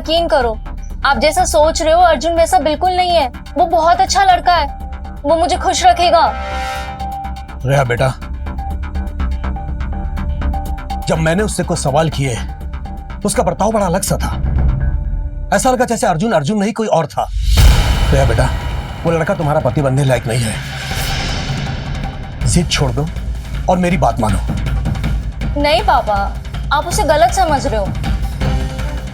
यकीन करो, आप जैसा सोच रहे हो अर्जुन वैसा बिल्कुल नहीं है। वो बहुत अच्छा लड़का है, वो मुझे खुश रखेगा। रेहा बेटा, जब मैंने उससे कुछ सवाल किए तो उसका बर्ताव बड़ा अलग सा था। ऐसा लगा जैसे अर्जुन अर्जुन नहीं कोई और था। रेहा बेटा, वो लड़का तुम्हारा पति बनने लायक नहीं है। जिद छोड़ दो और मेरी बात मानो। नहीं पापा, आप उसे गलत समझ रहे हो।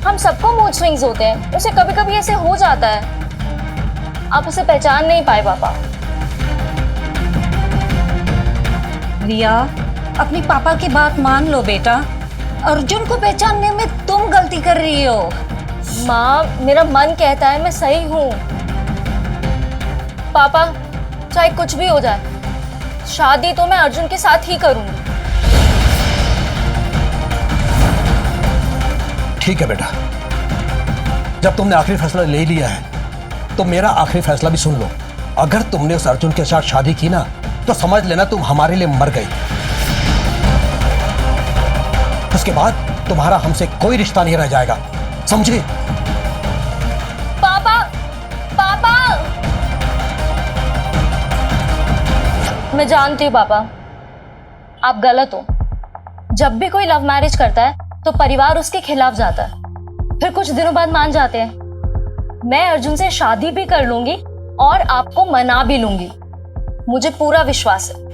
हम सबको मूड स्विंग्स होते हैं, उसे कभी कभी ऐसे हो जाता है। आप उसे पहचान नहीं पाए पापा। रिया, अपनी पापा की बात मान लो बेटा। अर्जुन को पहचानने में तुम गलती कर रही हो। माँ, मेरा मन कहता है मैं सही हूँ। पापा, चाहे कुछ भी हो जाए, शादी तो मैं अर्जुन के साथ ही करूंगी। ठीक है बेटा, जब तुमने आखिरी फैसला ले लिया है तो मेरा आखिरी फैसला भी सुन लो। अगर तुमने उस अर्जुन के साथ शादी की ना तो समझ लेना तुम हमारे लिए मर गई। उसके बाद तुम्हारा हमसे कोई रिश्ता नहीं रह जाएगा, समझे? पापा, पापा, मैं जानती हूँ पापा, आप गलत हो। जब भी कोई लव मैरिज करता है तो परिवार उसके खिलाफ जाता है, फिर कुछ दिनों बाद मान जाते हैं। मैं अर्जुन से शादी भी कर लूंगी और आपको मना भी लूंगी, मुझे पूरा विश्वास है।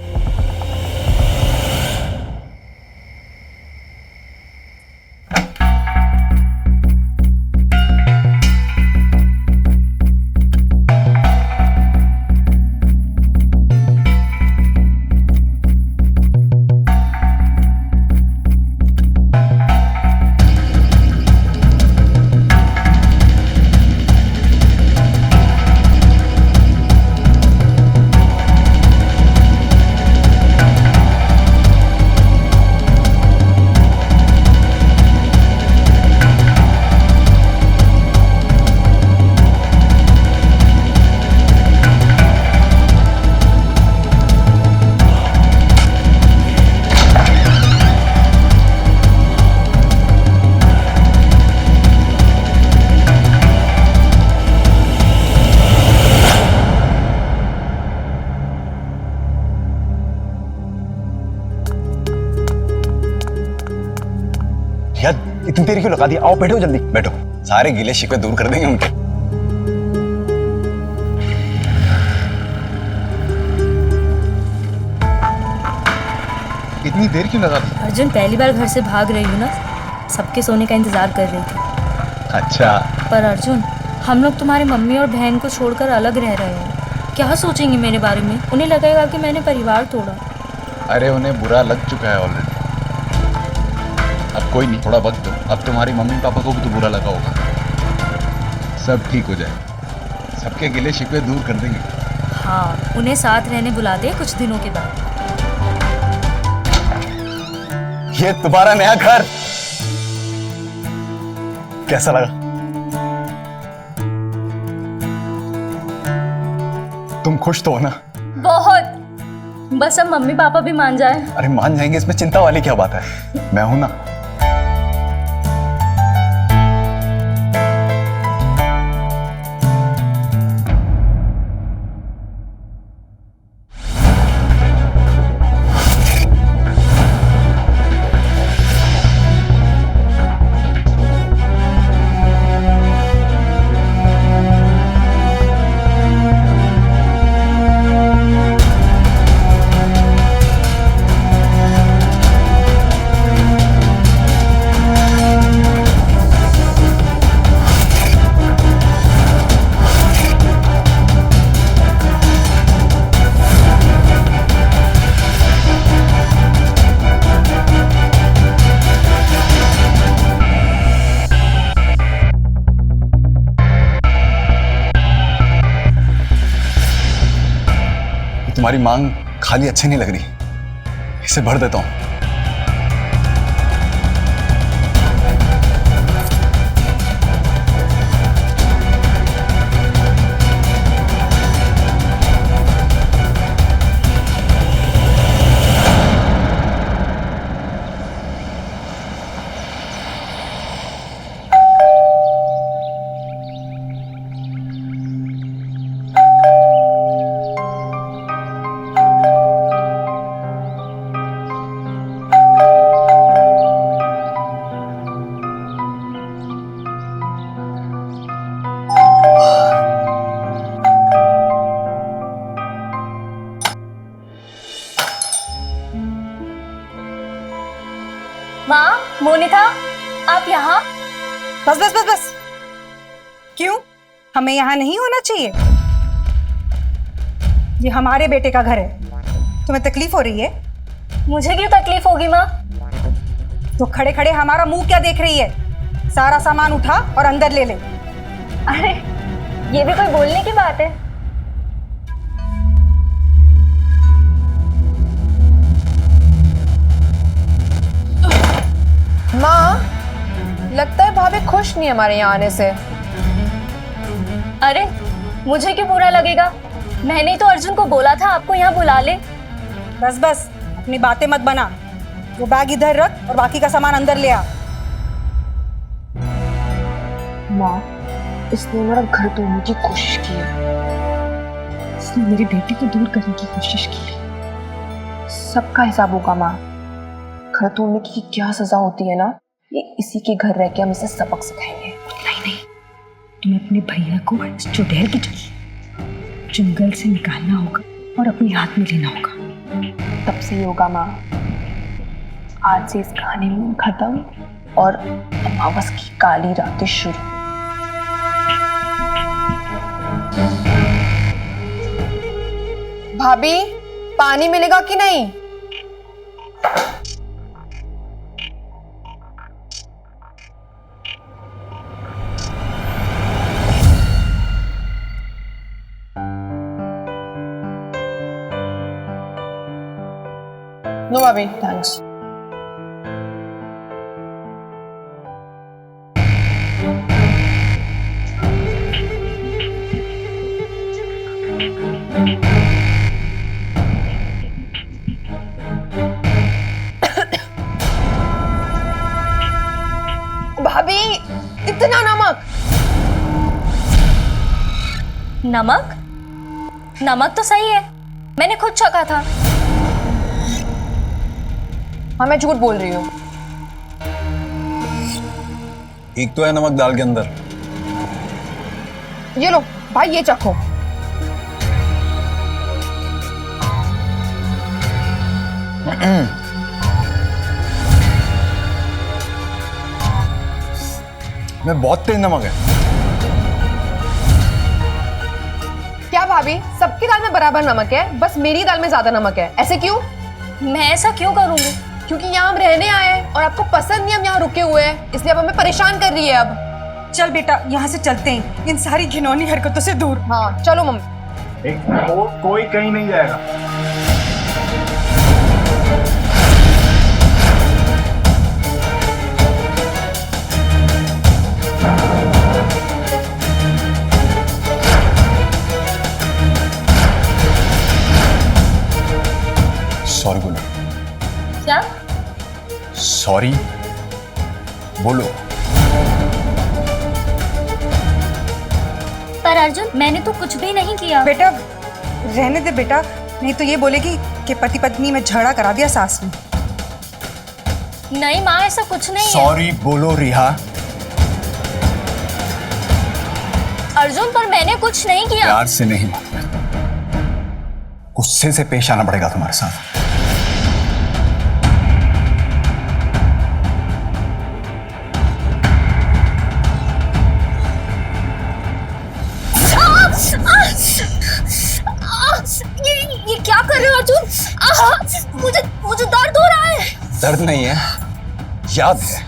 यार इतनी देर क्यों लगा दी? आओ बैठो, जल्दी बैठो। सारे गिले शिकवे दूर कर देंगे उनके। इतनी देर क्यों लगा दी? अर्जुन, पहली बार घर से भाग रही हूँ ना, सबके सोने का इंतजार कर रही थी। अच्छा। पर अर्जुन, हम लोग तुम्हारी मम्मी और बहन को छोड़कर अलग रह रहे हैं। क्या सोचेंगे मेरे बारे में? उन्हें लगेगा कि मैंने परिवार तोड़ा। अरे उन्हें बुरा लग चुका है ऑलरेडी। अब कोई नहीं, थोड़ा वक्त दो। अब तुम्हारी मम्मी पापा को भी तो बुरा लगा होगा। सब ठीक हो जाए, सबके गिले शिकवे दूर कर देंगे। हाँ, उन्हें साथ रहने बुलाते हैं कुछ दिनों के बाद। ये तुम्हारा नया घर कैसा लगा? तुम खुश तो हो ना? बहुत। बस अब मम्मी पापा भी मान जाए। अरे मान जाएंगे, इसमें चिंता वाली क्या बात है? मैं हूं ना। तुम्हारी मांग खाली अच्छी नहीं लग रही, इसे भर देता हूं। मोनिका, आप यहाँ? बस बस बस बस। क्यों? हमें यहाँ नहीं होना चाहिए? ये हमारे बेटे का घर है। तुम्हें तकलीफ हो रही है? मुझे क्यों तकलीफ होगी माँ? तो खड़े खड़े हमारा मुंह क्या देख रही है? सारा सामान उठा और अंदर ले ले। अरे ये भी कोई बोलने की बात है? माँ, लगता है भाभी खुश नहीं है हमारे यहाँ आने से। अरे मुझे क्यों बुरा लगेगा? मैंने ही तो अर्जुन को बोला था आपको यहाँ बुला ले। बस बस, अपनी बातें मत बना। वो बैग इधर रख और बाकी का सामान अंदर ले आ। माँ, इसने मेरा घर तोड़ने की कोशिश की है। इसने मेरे बेटे को दूर करने की कोशिश की है। सबका हिसाब होगा माँ। घर तोड़ने की क्या सजा होती है ना, ये इसी के घर रह के हम इसे सबक सिखाएंगे। नहीं नहीं, तुम्हें अपने भैया को इस चुड़ैल की जंगल से निकालना होगा और अपने हाथ में लेना होगा। तब से ही होगा माँ। आज से इस कहानी में खत्म और अमावस की काली रातें शुरू। भाभी, पानी मिलेगा कि नहीं? नो भाभी, थैंक्स। भाभी, इतना नमक? नमक? नमक तो सही है, मैंने खुद चखा था। हाँ, मैं झूठ बोल रही हूँ। एक तो है नमक दाल के अंदर। ये लो भाई, ये चखो। में बहुत तेज नमक है। क्या भाभी, सबकी दाल में बराबर नमक है, बस मेरी दाल में ज्यादा नमक है। ऐसे क्यों? मैं ऐसा क्यों करूंगी? क्योंकि यहाँ हम रहने आए हैं और आपको पसंद नहीं हम यहाँ रुके हुए हैं, इसलिए अब हमें परेशान कर रही है। अब चल बेटा, यहाँ से चलते हैं, इन सारी घिनौनी हरकतों से दूर। हाँ चलो मम्मी। कोई कहीं नहीं जाएगा। सॉरी बोलो। क्या? सॉरी बोलो। पर अर्जुन, मैंने तो कुछ भी नहीं किया। बेटा रहने दे बेटा, नहीं तो ये बोलेगी कि पति पत्नी में झगड़ा करा दिया सास ने। नहीं माँ, ऐसा कुछ नहीं है। सॉरी बोलो रिहा। अर्जुन, पर मैंने कुछ नहीं किया। प्यार से नहीं, गुस्से से पेश आना पड़ेगा तुम्हारे साथ। ये क्या कर रहे हो अर्जुन? मुझे दर्द हो रहा है। दर्द नहीं है, याद है,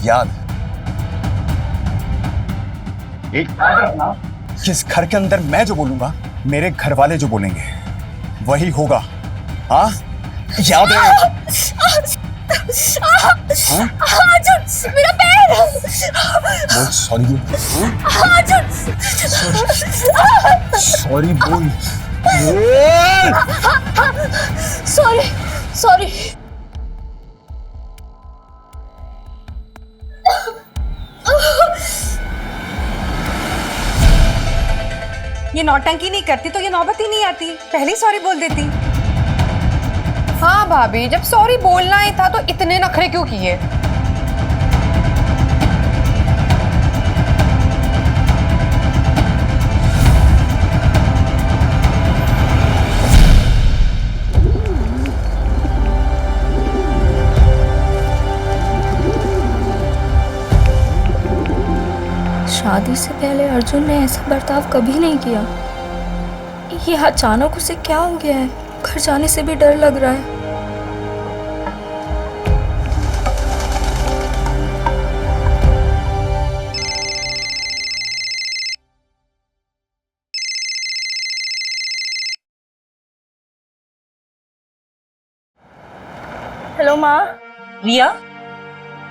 याद। जिस घर के अंदर मैं जो बोलूंगा, मेरे घर वाले जो बोलेंगे वही होगा। हाँ, याद है? अर्जुन, मेरा पैर। बोल सॉरी बोल। अर्जुन, सॉरी बोल। Sorry sorry. ये नौटंकी नहीं करती तो ये नौबत ही नहीं आती, पहले ही सॉरी बोल देती। हाँ भाभी, जब सॉरी बोलना ही था तो इतने नखरे क्यों किए? शादी से पहले अर्जुन ने ऐसा बर्ताव कभी नहीं किया। ये अचानक उसे क्या हो गया है? घर जाने से भी डर लग रहा है। हेलो माँ। रिया,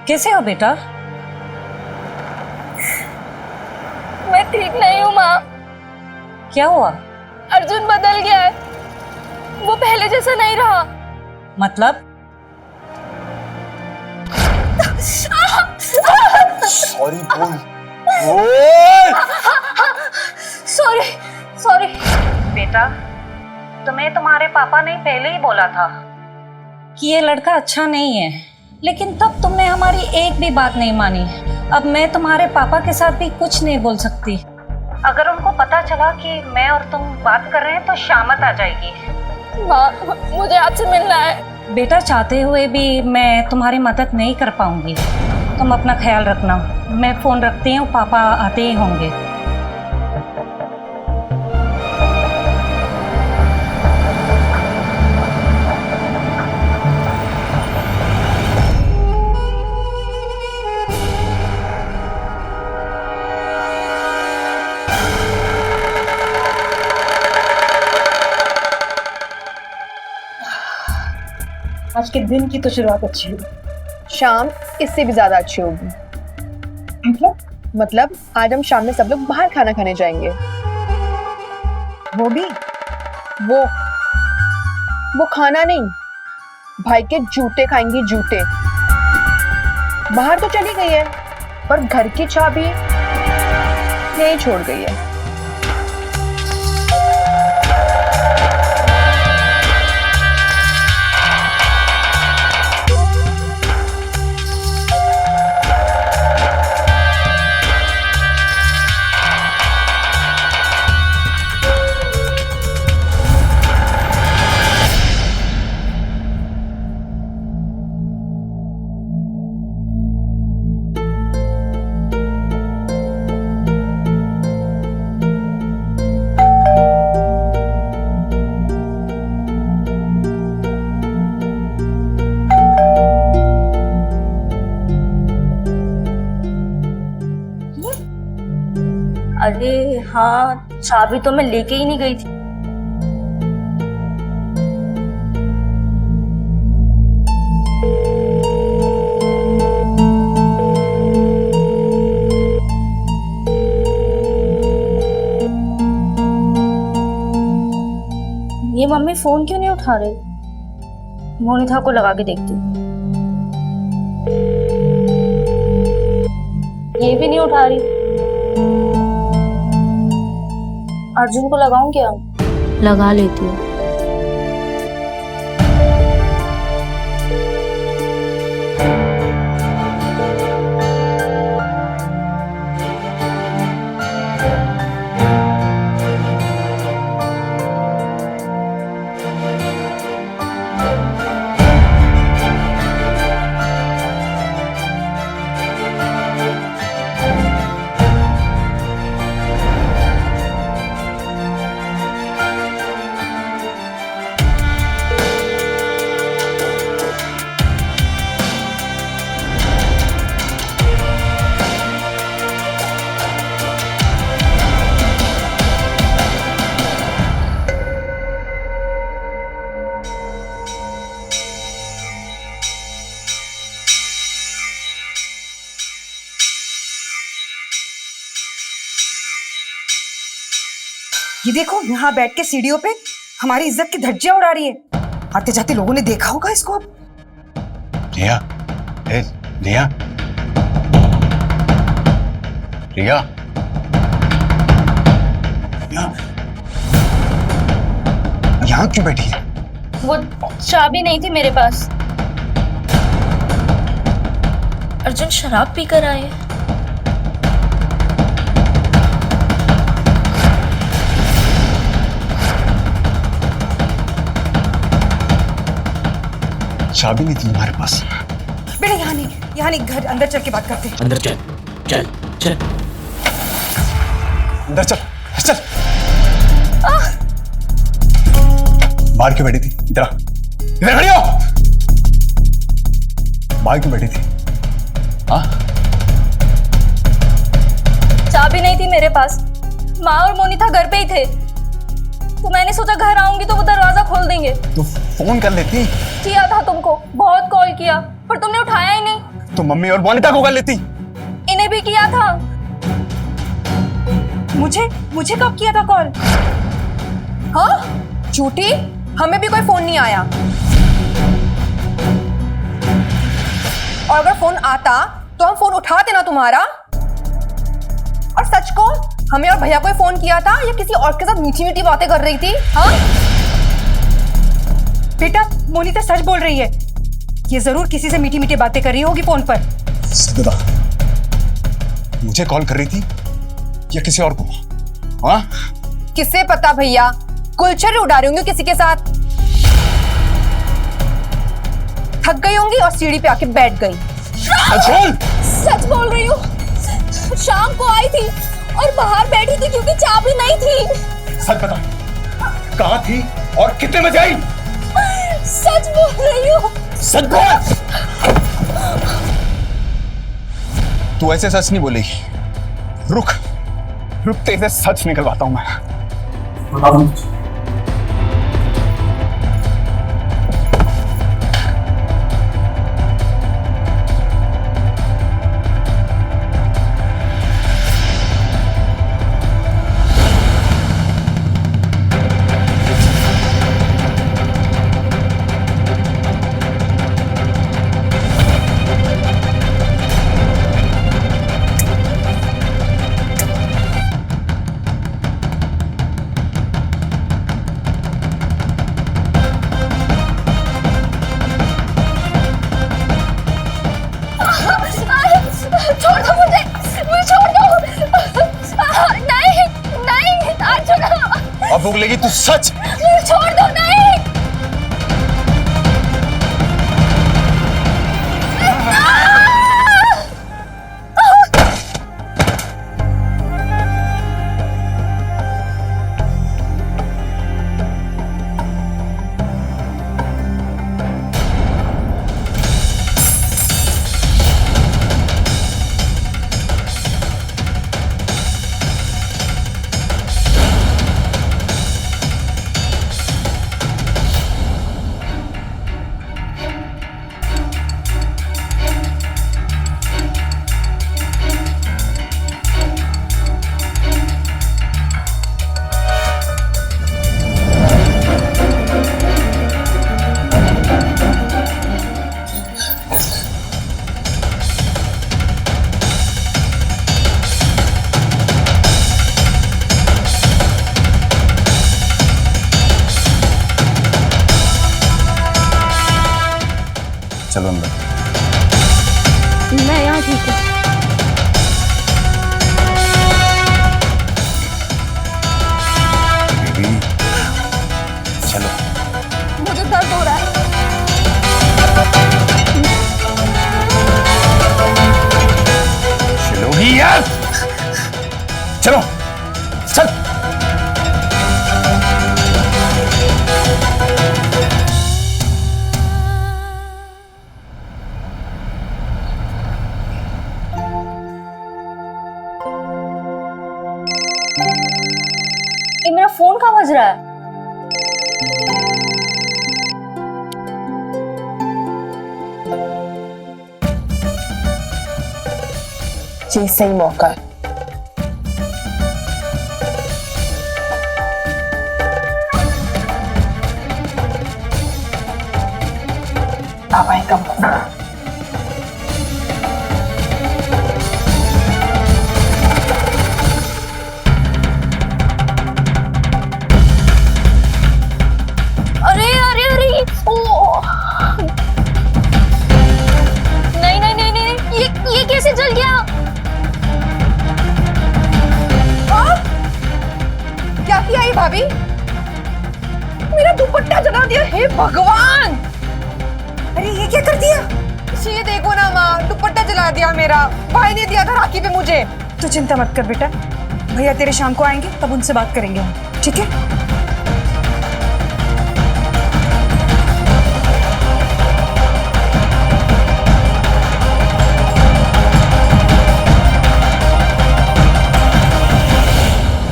कैसे हो बेटा? मैं ठीक नहीं हूँ माँ। क्या हुआ? अर्जुन बदल गया है, वो पहले जैसा नहीं रहा। मतलब? सॉरी बोल। Sorry sorry. बेटा, तुम्हें तुम्हारे पापा ने पहले ही बोला था कि ये लड़का अच्छा नहीं है, लेकिन तब तुमने हमारी एक भी बात नहीं मानी। अब मैं तुम्हारे पापा के साथ भी कुछ नहीं बोल सकती। अगर उनको पता चला कि मैं और तुम बात कर रहे हैं तो शामत आ जाएगी। माँ, मुझे आपसे मिलना है। बेटा, चाहते हुए भी मैं तुम्हारी मदद नहीं कर पाऊंगी। तुम अपना ख्याल रखना। मैं फोन रखती हूँ, पापा आते ही होंगे। आज के दिन की तो शुरुआत अच्छी हुई। शाम इससे भी ज्यादा अच्छी होगी। मतलब आज हम शाम में सब लोग बाहर खाना खाने जाएंगे। वो भी वो खाना नहीं, भाई के जूते खाएंगी, जूते। बाहर तो चली गई है, पर घर की चाबी यही छोड़ गई है। अरे हाँ, चाबी तो मैं लेके ही नहीं गई थी। ये मम्मी फोन क्यों नहीं उठा रही? मोनिका को लगा के देखती हूँ। ये भी नहीं उठा रही। अर्जुन को लगाऊं क्या? लगा लेती हूँ। ये देखो, यहाँ बैठ के सीढ़ियों पे हमारी इज्जत की धज्जियां उड़ा रही है। आते जाते लोगों ने देखा होगा इसको। अब रिया, रिया, रिया, यहाँ क्यों बैठी है? वो चाबी नहीं थी मेरे पास। अर्जुन शराब पीकर आए हैं। चाबी नहीं थी तुम्हारे पास? बेटा यहाँ नहीं, घर अंदर चल के बात करते हैं। अंदर चल चल चल। अंदर चल चल। बाहर क्यों बैठी थी? इधर आ। इधर खड़ी हो। बाहर क्यों बैठी थी? हाँ? चाबी नहीं थी मेरे पास, माँ और मोनिता घर पे ही थे, तो मैंने सोचा घर आऊंगी तो वो दरवाजा खोल देंगे। तो फोन कर लेती। किया था तुमको, बहुत कॉल किया, पर तुमने उठाया ही नहीं। तो मम्मी और मोनिता को कर लेती। इन्हें भी किया था। मुझे कब किया था कॉल? हाँ झूठी, हमें भी कोई फोन नहीं आया। और अगर फोन आता तो हम फोन उठाते ना तुम्हारा। और सच को हमें और भैया को फोन किया था या किसी और के साथ मीठी मीठी बातें कर रही थी? हाँ बेटा, मोनिता सच बोल रही है, ये जरूर किसी से मीठी मीठी बातें कर रही होगी फोन पर। सदा, मुझे कॉल कर रही थी या किसी और को? हाँ? किससे पता भैया, कुलचर उड़ा रही होंगी किसी के साथ। थक गई होंगी और सीढ़ी पे आके बैठ गई। सच बोल रही हूँ, शाम को आई थी और बाहर बैठी थी क्योंकि चाबी नहीं थी। सच बता, कहाँ थी और कितने बजे आई? सच बोल रही हूँ। सच बोल। तू ऐसे सच नहीं बोलेगी। रुक रुक, तेरे से सच निकलवाता हूं मैं। छोड़ दो मुझे छोड़ दो। नहीं नहीं, अर्जुन। अब भूख लगी तू सच? छोड़ दो। नहीं चलो अंदर। मैं यहाँ ठीक हूँ। बेबी चलो। मुझे दर्द हो रहा है। चलोगी यार? चलो चल। ये मेरा फोन कहाँ बज रहा है? जी सही मौका है। बाबा का मौका। अरे अरे अरे ओ नहीं नहीं नहीं नहीं, ये कैसे जल गया? क्या किया ये भाभी? मेरा दुपट्टा जला दिया। हे भगवान, अरे ये क्या कर दिया? ये देखो ना माँ, दुपट्टा जला दिया मेरा। भाई ने दिया था राखी पे मुझे। तू चिंता मत कर बेटा, भैया तेरे शाम को आएंगे, तब उनसे बात करेंगे हम, ठीक है?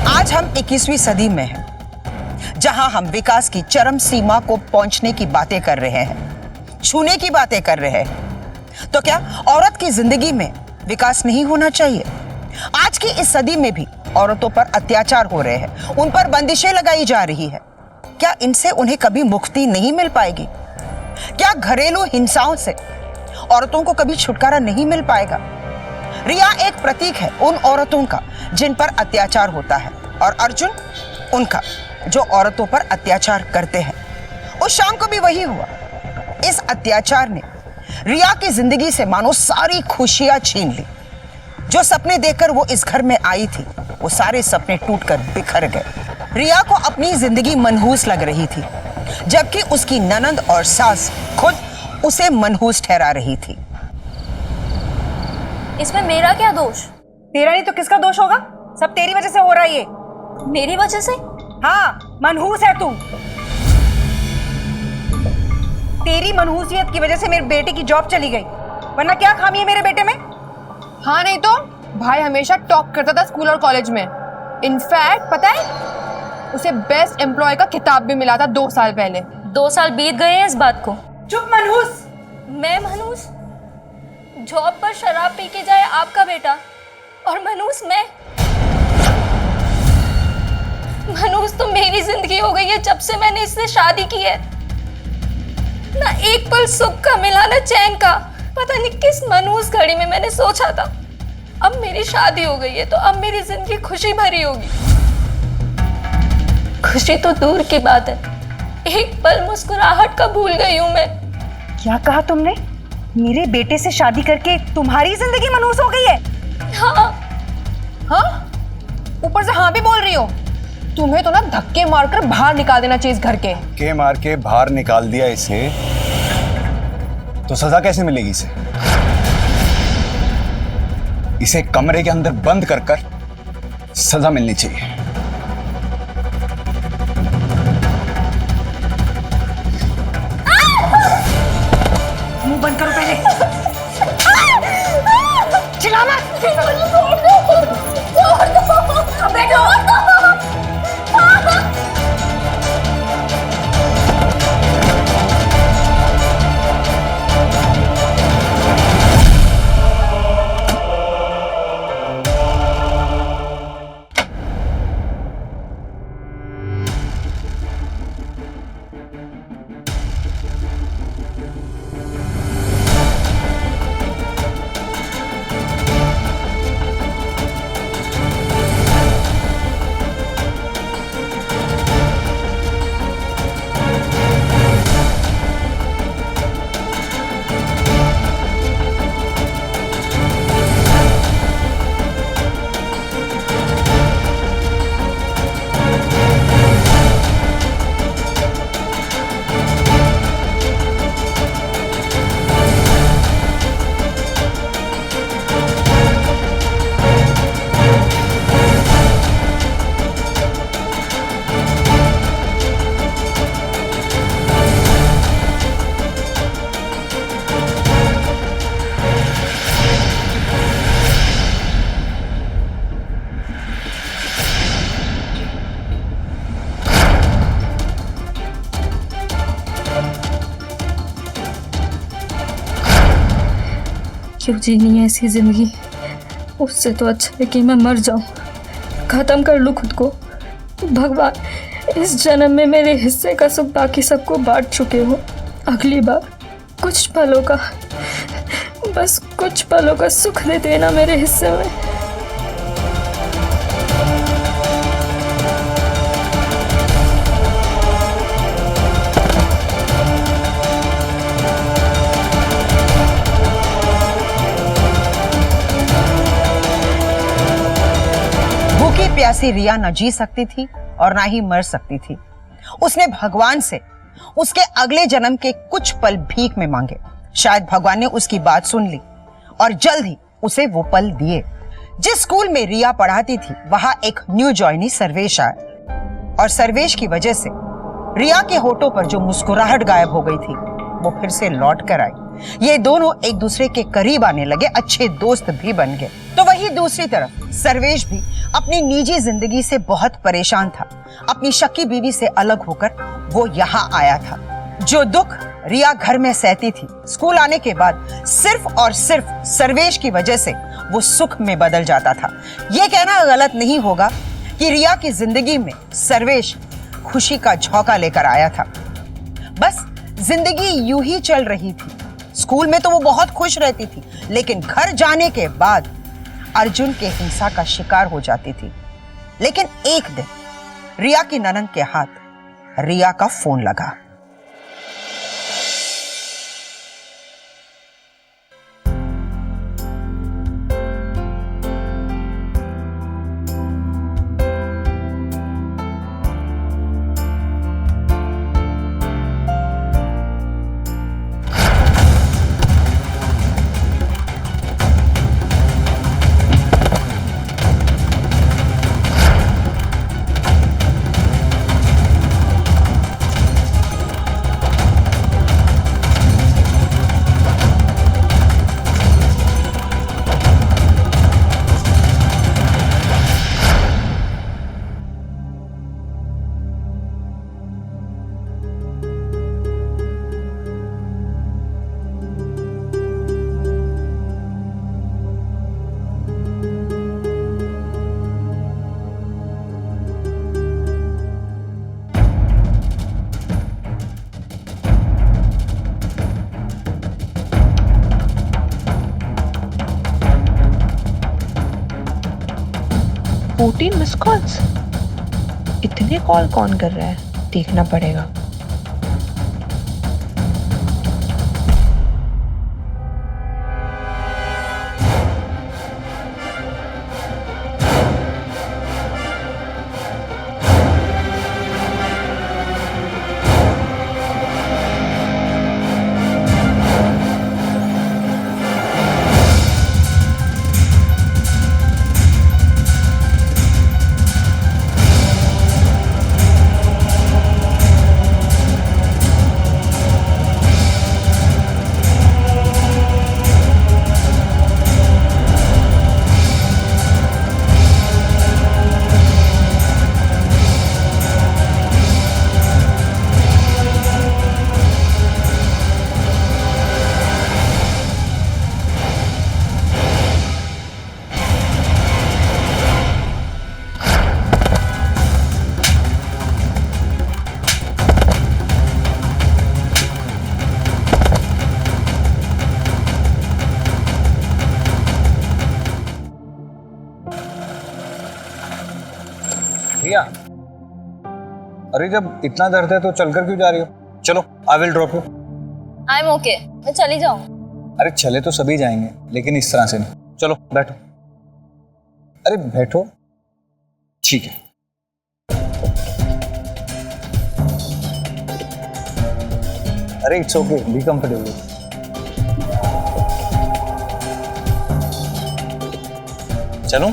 आज हम 21वीं सदी में हैं, जहां हम विकास की चरम सीमा को पहुंचने की बातें कर रहे हैं, छूने की बातें कर रहे हैं। तो क्या औरत की जिंदगी में विकास नहीं होना चाहिए? आज की इस सदी में भी औरतों पर अत्याचार हो रहे हैं, उन पर बंदिशें लगाई जा रही है। क्या इनसे उन्हें कभी मुक्ति नहीं मिल पाएगी? क्या घरेलू हिंसाओं से औरतों को कभी छुटकारा नहीं मिल पाएगा? रिया एक प्रतीक है उन औरतों का जिन पर अत्याचार होता है, और अर्जुन उनका जो औरतों पर अत्याचार करते हैं। उस शाम को भी वही हुआ। इस अत्याचार ने रिया की जिंदगी से मानो सारी खुशियां छीन ली। जो सपने देखकर वो इस घर में आई थी, वो सारे सपने टूटकर बिखर गए। रिया को अपनी जिंदगी मनहूस लग रही थी, जबकि उसकी ननंद और सास खुद उसे मनहूस ठहरा रही थी। इसमें मेरा क्या दोष? तेरा नहीं तो किसका दोष होगा? सब तेरी वजह से हो रहा है ये। मेरी वजह से? हाँ, मनहूस है तू। तेरी मनहूसियत की वजह से मेरे बेटे की जॉब चली गई, वरना क्या खामी है मेरे बेटे में? हाँ नहीं तो भाई हमेशा टॉप करता था स्कूल और कॉलेज में। इनफैक्ट पता है, उसे बेस्ट एम्प्लॉय का खिताब भी मिला था 2 साल पहले। 2 साल बीत गए हैं इस बात को। चुप मनहूस। मैं मनहूस? जॉब पर शराब पी के जाए आपका बेटा, और मनहूस मैं? मनहूस तो मेरी जिंदगी हो गई है जब से मैंने इससे शादी की है। ना एक पल सुख का मिला, ना चैन का। पता नहीं किस मनहूस घड़ी में मैंने सोचा था अब मेरी शादी हो गई है तो अब मेरी जिंदगी खुशी भरी होगी। खुशी तो दूर की बात है, एक पल मुस्कुराहट का भूल गई हूं मैं। क्या कहा तुमने? मेरे बेटे से शादी करके तुम्हारी जिंदगी मनहूस हो गई है? हाँ। हाँ? ऊपर से हाँ भी बोल रही हो? तुम्हें तो ना धक्के मारकर बाहर निकाल देना चाहिए इस घर के। के मार के बाहर निकाल दिया इसे, तो सजा कैसे मिलेगी इसे? इसे कमरे के अंदर बंद कर कर सजा मिलनी चाहिए। मुंह बंद करो पहले। चिल्ला मत। क्यों जीनी है ऐसी जिंदगी? उससे तो अच्छा है कि मैं मर जाऊं, खत्म कर लूं खुद को। भगवान, इस जन्म में मेरे हिस्से का सुख बाकी सबको बांट चुके हो। अगली बार कुछ पलों का, बस कुछ पलों का सुख दे देना मेरे हिस्से में। प्यासी रिया न जी सकती थी और ना ही मर सकती थी। उसने भगवान से उसके अगले जन्म के कुछ पल भीख में मांगे। शायद भगवान ने उसकी बात सुन ली और जल्द ही उसे वो पल दिए। जिस स्कूल में रिया पढ़ाती थी वहां एक न्यू जॉइनी सर्वेश आया और सर्वेश की वजह से रिया के होठों पर जो मुस्कुराहट गायब हो गई थी वो फिर से लौट कर आई। ये दोनों एक दूसरे के करीब आने लगे, अच्छे दोस्त भी बन गए। तो वही दूसरी तरफ सर्वेश भी अपनी निजी जिंदगी से बहुत परेशान था। अपनी शक्की बीवी से अलग होकर वो यहाँ आया था। जो दुख रिया घर में सहती थी, स्कूल आने के बाद सिर्फ और सिर्फ सर्वेश की वजह से वो सुख में बदल जाता था। ये कहना गलत नहीं होगा कि रिया की जिंदगी में सर्वेश खुशी का झोंका लेकर आया था। बस जिंदगी यूं ही चल रही थी। स्कूल में तो वो बहुत खुश रहती थी, लेकिन घर जाने के बाद अर्जुन के हिंसा का शिकार हो जाती थी। लेकिन एक दिन रिया की ननद के हाथ रिया का फोन लगा। मिस कॉल्स, इतने कॉल कौन कर रहा है, देखना पड़ेगा। रिया, अरे जब इतना दर्द है तो चलकर क्यों जा रही हो? चलो, I will drop you. I am okay, मैं चली जाऊं। अरे चले तो सभी जाएंगे, लेकिन इस तरह से नहीं। चलो बैठो। अरे बैठो। ठीक है। अरे इट्स ओके, बी कंफर्टेबल। चलो।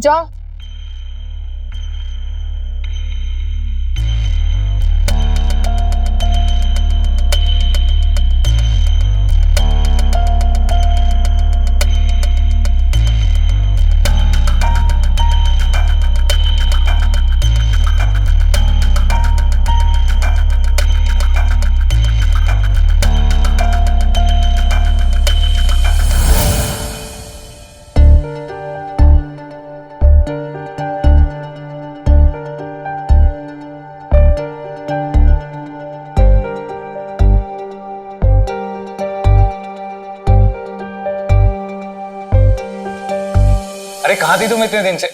जाओ। अरे कहाँ थी तुम इतने दिन से?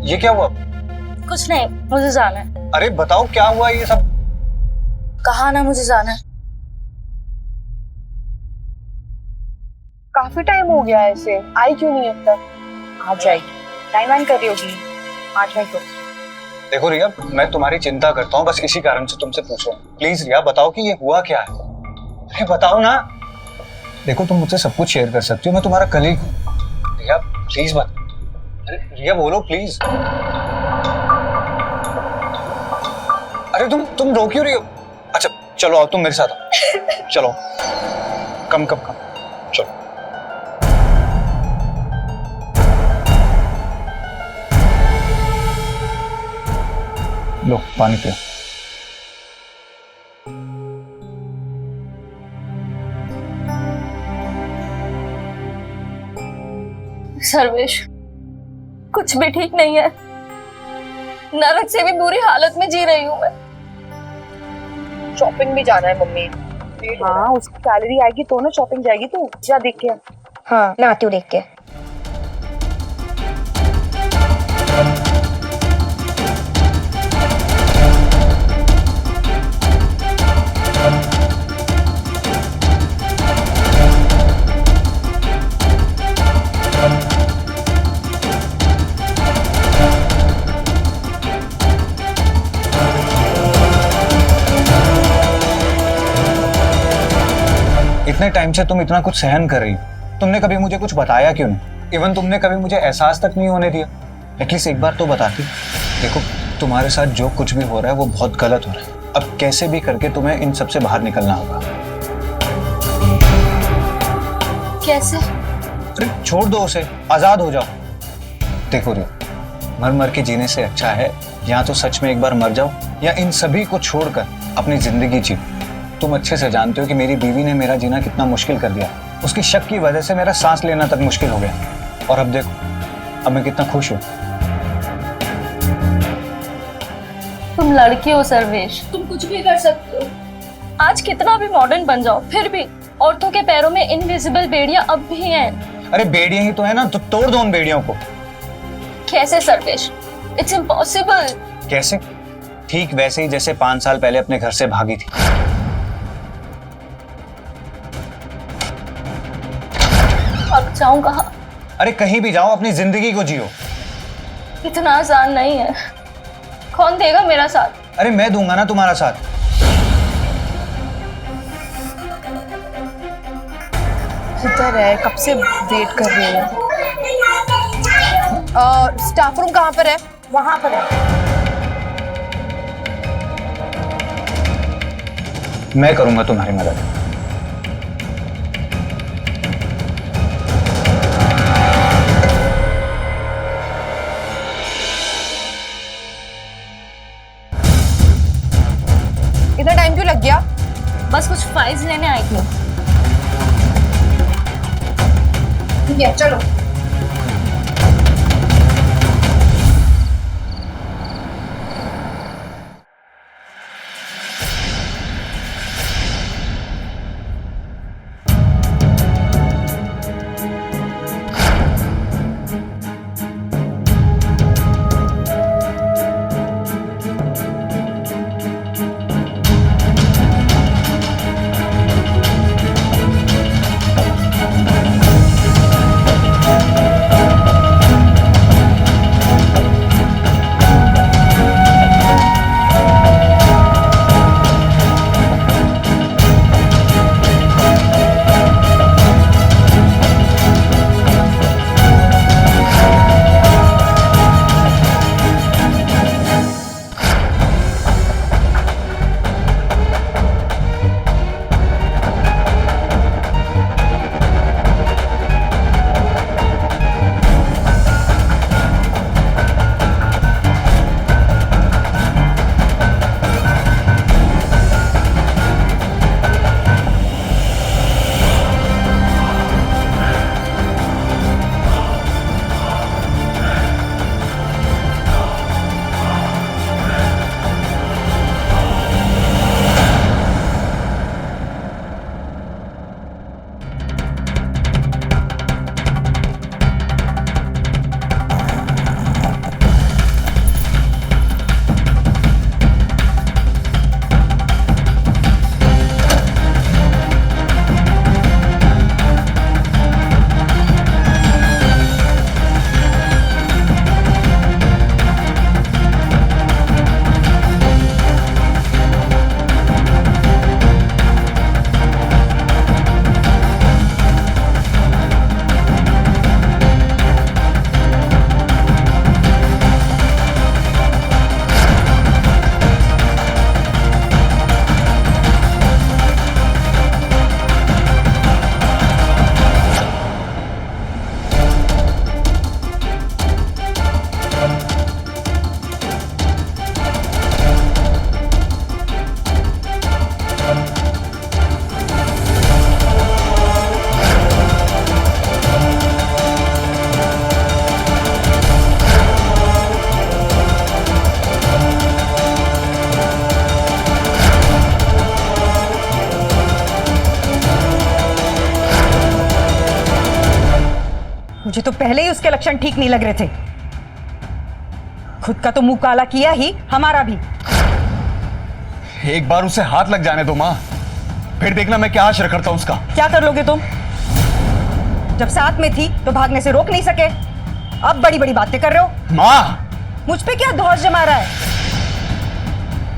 ये क्या हुआ? कुछ नहीं, मुझे जाना है। अरे बताओ क्या हुआ ये सब? कहा ना मुझे जाना है। काफी टाइम हो गया है ऐसे, आई क्यों नहीं अब तक? आ जाएगी, टाइम वाइन कर रही होगी, आ जाए तो। देखो रिया, मैं तुम्हारी चिंता करता हूँ, बस इसी कारण से तुमसे पूछो। प्लीज रिया बताओ कि ये हुआ क्या है। अरे बताओ ना। देखो तुम मुझसे सब कुछ शेयर कर सकती हो, मैं तुम्हारा कलीग हूँ। रिया प्लीज बता। अरे रिया बोलो प्लीज। अरे तुम रो क्यों रही हो? अच्छा चलो आओ, तुम मेरे साथ आओ। चलो कम चलो। लो पानी पियो। सर्वेश, कुछ भी ठीक नहीं है। नरक से भी बुरी हालत में जी रही हूँ मैं। शॉपिंग भी जाना है मम्मी। हाँ, उसकी सैलरी आएगी तो ना शॉपिंग जाएगी तू। जा देख के। हाँ मैं आती हूँ देख के। इतने टाइम से तुम इतना कुछ सहन कर रही हो, तुमने कभी मुझे कुछ बताया क्यों नहीं? इवन तुमने कभी मुझे एहसास तक नहीं होने दिया। एटलीस्ट एक बार तो बताती। देखो तुम्हारे साथ जो कुछ भी हो रहा है वो बहुत गलत हो रहा है। अब कैसे भी करके तुम्हें इन सब से बाहर निकलना होगा। कैसे? अरे छोड़ दो उसे, आजाद हो जाओ। देखो रे, मर मर के जीने से अच्छा है या तो सच में एक बार मर जाओ या इन सभी को छोड़कर अपनी जिंदगी जियो। तुम अच्छे से जानते हो कि मेरी बीवी ने मेरा जीना कितना मुश्किल कर दिया। उसकी शक की वजह से मेरा सांस लेना तक मुश्किल हो गया, और अब देखो अब मैं कितना खुश हूँ। तुम लड़की हो सर्वेश, तुम कुछ भी कर सकते हो। आज कितना भी मॉडर्न बन जाओ, फिर भी औरतों के पैरों में इनविजिबल बेड़ियां अब भी हैं। अरे बेड़ियां ही तो है ना, तो तोड़ दो उन बेड़ियों को। कैसे सर्वेश? It's impossible. कैसे? ठीक वैसे ही जैसे 5 साल पहले अपने घर से भागी थी। अब जाऊं कहाँ? अरे कहीं भी जाओ, अपनी जिंदगी को जियो। इतना आसान नहीं है। कौन देगा मेरा साथ? अरे मैं दूंगा ना तुम्हारा साथ। इधर है, कब से वेट कर रही हूँ। स्टाफ रूम कहाँ पर है? वहां पर है। मैं करूंगा तुम्हारी मदद। इतना टाइम क्यों लग गया? बस कुछ फाइल्स लेने आई थी। ठीक है चलो। मुझे तो पहले ही उसके लक्षण ठीक नहीं लग रहे थे। खुद का तो मुंह काला किया ही, हमारा भी। एक बार उसे हाथ लग जाने दो माँ, फिर देखना मैं क्या आश्रय करता हूं उसका। क्या कर लोगे तुम? जब साथ में थी तो भागने से रोक नहीं सके, अब बड़ी बड़ी बातें कर रहे हो। माँ, मुझ पे क्या धौस जमा रहा है?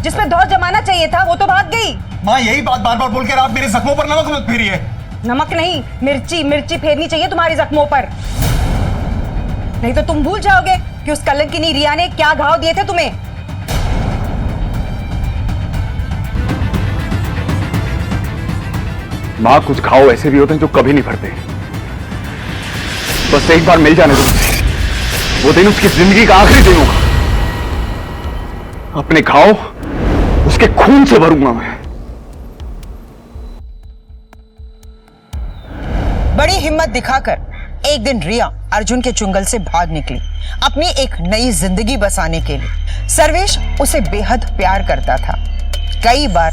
जिस पे धौस जमाना चाहिए था वो तो भाग गई। माँ यही बात बार बार बोल कर आप मेरे जख्मों पर नमक मत फेरिए। नमक नहीं, मिर्ची मिर्ची फेरनी चाहिए तुम्हारी जख्मों पर, नहीं तो तुम भूल जाओगे कि उस कलंकिनी रिया ने क्या घाव दिए थे तुम्हें। माँ कुछ घाव ऐसे भी होते हैं जो कभी नहीं भरते। बस एक बार मिल जाने दो मुझे, वो दिन उसकी जिंदगी का आखिरी दिन होगा। अपने घाव उसके खून से भरूंगा मैं। बड़ी हिम्मत दिखाकर एक दिन रिया अर्जुन के चुंगल से भाग निकली, अपनी एक नई जिंदगी बसाने के लिए। सर्वेश उसे बेहद प्यार करता था। कई बार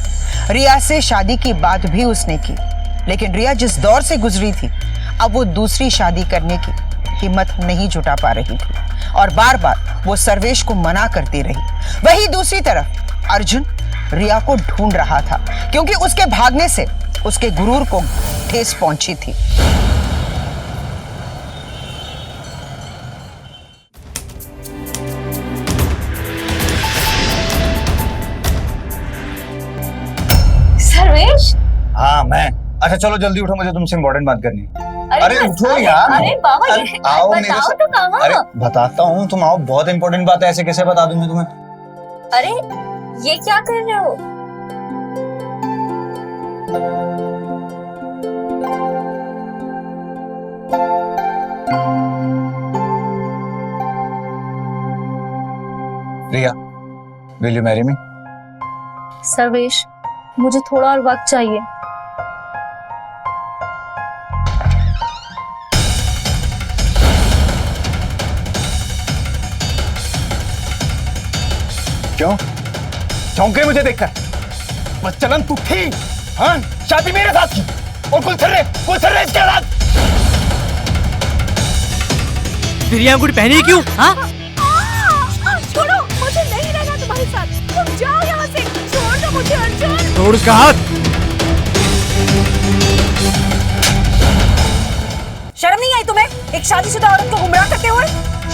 रिया से शादी की बात भी उसने की, लेकिन रिया जिस दौर से गुजरी थी, अब वो दूसरी शादी करने की हिम्मत नहीं जुटा पा रही थी और बार बार वो सर्वेश को मना करती रही। वहीं दूसरी तरफ अर्जुन रिया को ढूंढ रहा था, क्योंकि उसके भागने से उसके गुरूर को ठेस पहुंची थी। सर्वेश, हाँ मैं। अच्छा चलो जल्दी उठो, मुझे तुमसे इंपॉर्टेंट बात करनी है। अरे उठो यार। अरे बाबा, अरे आओ मेरे बताओ साथ। तो कहाँ? अरे बताता हूँ, तुम आओ। बहुत इंपॉर्टेंट बात है, ऐसे कैसे बता दूं मैं तुम्हें? अरे ये क्या कर रहे हो? Riya, will you marry me? Sarvesh, मुझे थोड़ा और वक्त चाहिए। क्यों चौंके मुझे देखकर? बस चलन तू थी, हाँ? शादी मेरे साथ की और कुलसर्रे इसके साथ। फिर अंगूठी पहनी क्यों? हाँ? छोड़ो, मुझे नहीं रहना तुम्हारे साथ। तुम जाओ यहाँ से, छोड़ दो मुझे अर्जुन। छोड़ उसका हाथ। शर्म नहीं आई तुम्हें एक शादीशुदा औरत को गुमराह करते हुए?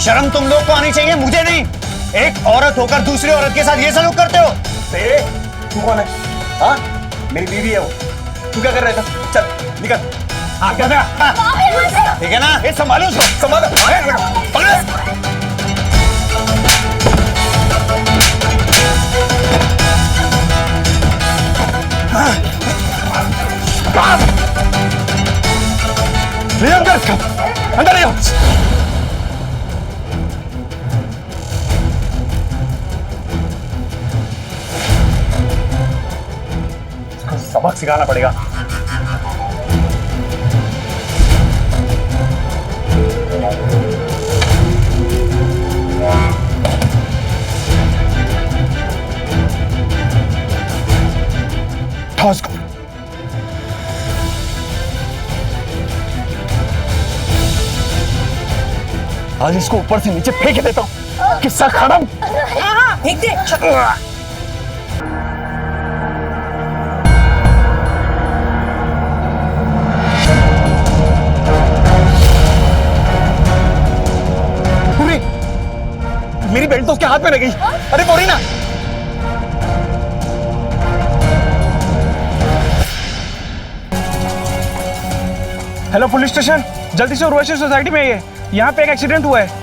शर्म तुम लोग को आनी चाहिए, मुझे नहीं। एक औरत होकर दूसरी औरत के साथ ये सलूक करते हो। तू कौन है? हाँ, मेरी बीवी है वो। तू क्या कर रहा था? चल निकल। हाँ क्या था? ठीक है ना? ये संभालो उसको, संभालो। पकड़। ले अंदर इसको, अंदर ले आओ। इसको सबक सिखाना पड़ेगा। उसको आज इसको ऊपर से नीचे फेंक देता हूँ। किस्सा खत्म। हाँ, फेंक दे। पूरी मेरी बेल्ट तो उसके हाथ में रह गई। अरे बोरी ना। हेलो पुलिस स्टेशन, जल्दी से उर्वशी सोसाइटी में आइए, यहाँ पे एक एक्सीडेंट हुआ है।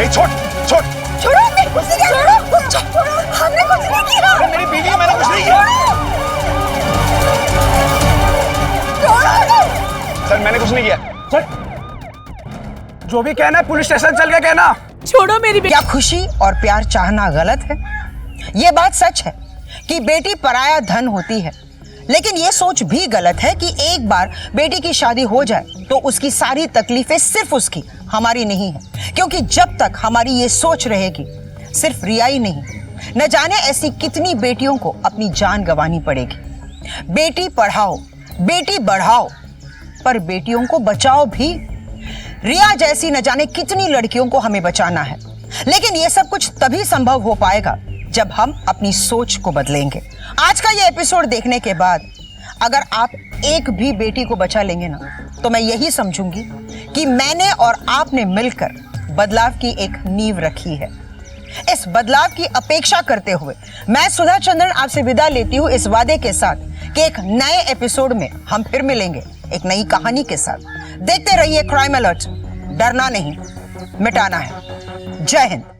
छोड़ छोड़ छोड़ो, हमने कुछ नहीं किया। छोड़ो, हमने कुछ नहीं किया। अरे मेरी बीवी है, मैंने कुछ नहीं किया। सर मैंने कुछ नहीं किया। सर जो भी कहना है पुलिस स्टेशन चल के कहना। छोड़ो मेरी बेटी। क्या खुशी और प्यार चाहना गलत है? ये बात सच है कि बेटी पराया धन होती है, लेकिन ये सोच भी गलत है कि एक बार बेटी की शादी हो जाए तो उसकी सारी तकलीफें सिर्फ उसकी, हमारी नहीं है। क्योंकि जब तक हमारी ये सोच रहेगी, सिर्फ रिया ही नहीं, न जाने ऐसी कितनी बेटियों को अपनी जान गंवानी पड़ेगी। बेटी पढ़ाओ, बेटी बढ़ाओ, पर बेटियों को बचाओ भी। रिया जैसी न जाने कितनी लड़कियों को हमें बचाना है, लेकिन ये सब कुछ तभी संभव हो पाएगा जब हम अपनी सोच को बदलेंगे। आज का ये एपिसोड देखने के बाद अगर आप एक भी बेटी को बचा लेंगे ना, तो मैं यही समझूंगी कि मैंने और आपने मिलकर बदलाव की एक नींव रखी है। इस बदलाव की अपेक्षा करते हुए मैं सुधा चंद्रन आपसे विदा लेती हूँ, इस वादे के साथ कि एक नए एपिसोड में हम फिर मिलेंगे एक नई कहानी के साथ। देखते रहिए क्राइम अलर्ट, डरना नहीं, मिटाना है। जय हिंद।